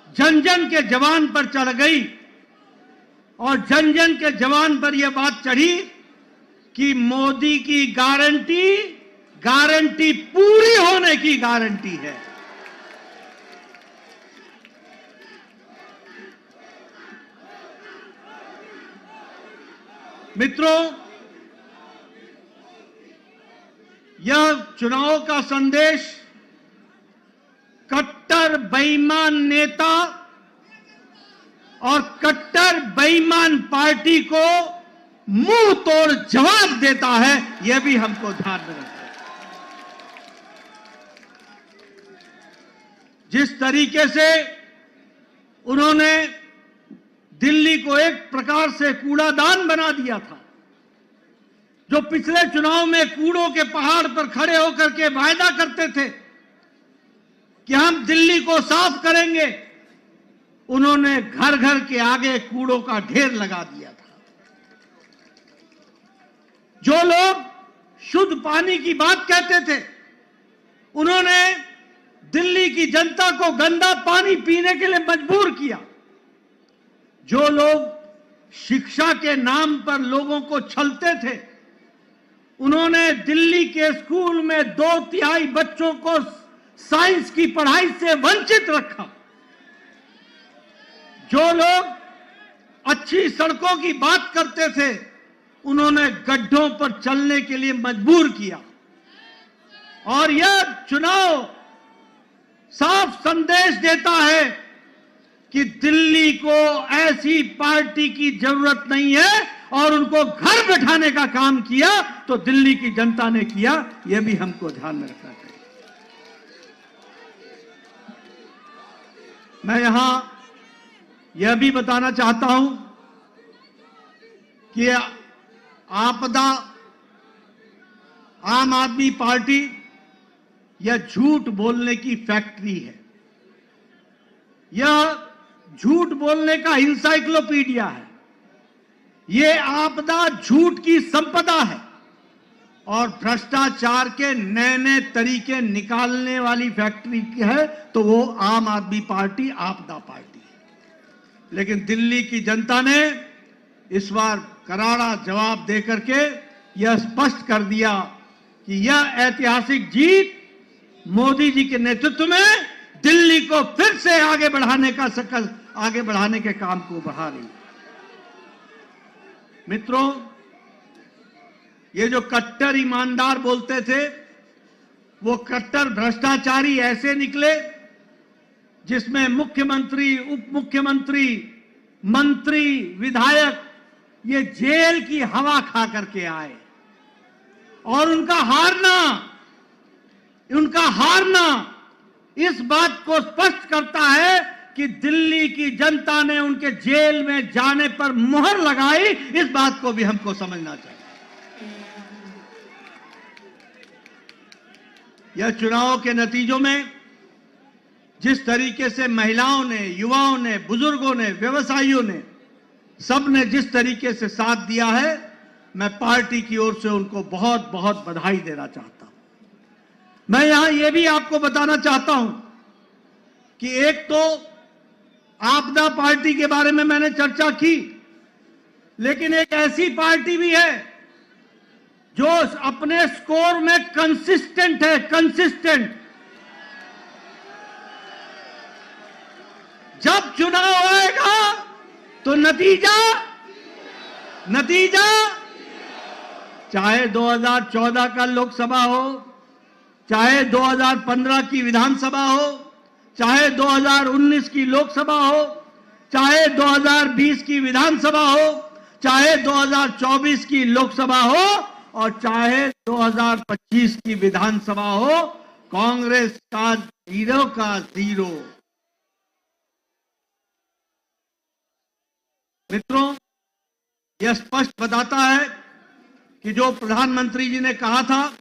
जन जन के जवान पर चढ़ गई और जन जन के जवान पर यह बात चढ़ी कि मोदी की गारंटी पूरी होने की गारंटी है। मित्रों, यह चुनाव का संदेश कट्टर बेईमान नेता और कट्टर बेईमान पार्टी को मुंह तोड़ जवाब देता है, यह भी हमको ध्यान में रखना है। जिस तरीके से उन्होंने दिल्ली को एक प्रकार से कूड़ादान बना दिया था, जो पिछले चुनाव में कूड़ों के पहाड़ पर खड़े होकर के वायदा करते थे कि हम दिल्ली को साफ करेंगे, उन्होंने घर घर के आगे कूड़ों का ढेर लगा दिया था। जो लोग शुद्ध पानी की बात कहते थे, उन्होंने दिल्ली की जनता को गंदा पानी पीने के लिए मजबूर किया। जो लोग शिक्षा के नाम पर लोगों को छलते थे, उन्होंने दिल्ली के स्कूल में 2/3 बच्चों को साइंस की पढ़ाई से वंचित रखा। जो लोग अच्छी सड़कों की बात करते थे, उन्होंने गड्ढों पर चलने के लिए मजबूर किया। और यह चुनाव साफ संदेश देता है कि दिल्ली को ऐसी पार्टी की जरूरत नहीं है, और उनको घर बैठाने का काम किया तो दिल्ली की जनता ने किया, यह भी हमको ध्यान में रखना चाहिए। मैं यहां यह भी बताना चाहता हूं कि आपदा आम आदमी पार्टी यह झूठ बोलने की फैक्ट्री है। यह झूठ बोलने का इंसाइक्लोपीडिया है। यह आपदा झूठ की संपदा है और भ्रष्टाचार के नए नए तरीके निकालने वाली फैक्ट्री है, तो वो आम आदमी पार्टी आपदा पार्टी है। लेकिन दिल्ली की जनता ने इस बार करारा जवाब देकर के यह स्पष्ट कर दिया कि यह ऐतिहासिक जीत मोदी जी के नेतृत्व में दिल्ली को फिर से आगे बढ़ाने के काम को बढ़ा रही है। मित्रों, ये जो कट्टर ईमानदार बोलते थे, वो कट्टर भ्रष्टाचारी ऐसे निकले जिसमें मुख्यमंत्री, उप मुख्यमंत्री, मंत्री, विधायक ये जेल की हवा खा करके आए। और उनका हारना इस बात को स्पष्ट करता है कि दिल्ली की जनता ने उनके जेल में जाने पर मुहर लगाई। इस बात को भी हमको समझना चाहिए। यह चुनाव के नतीजों में जिस तरीके से महिलाओं ने, युवाओं ने, बुजुर्गों ने, व्यवसायियों ने, सबने जिस तरीके से साथ दिया है, मैं पार्टी की ओर से उनको बहुत बहुत बधाई देना चाहता हूं। मैं यहां यह भी आपको बताना चाहता हूं कि एक तो आपदा पार्टी के बारे में मैंने चर्चा की, लेकिन एक ऐसी पार्टी भी है जो अपने स्कोर में कंसिस्टेंट है। जब चुनाव आएगा तो नतीजा चाहे 2014 का लोकसभा हो, चाहे 2015 की विधानसभा हो, चाहे 2019 की लोकसभा हो, चाहे 2020 की विधानसभा हो, चाहे 2024 की लोकसभा हो और चाहे 2025 की विधानसभा हो, कांग्रेस का 0 मित्रों, यह स्पष्ट बताता है कि जो प्रधानमंत्री जी ने कहा था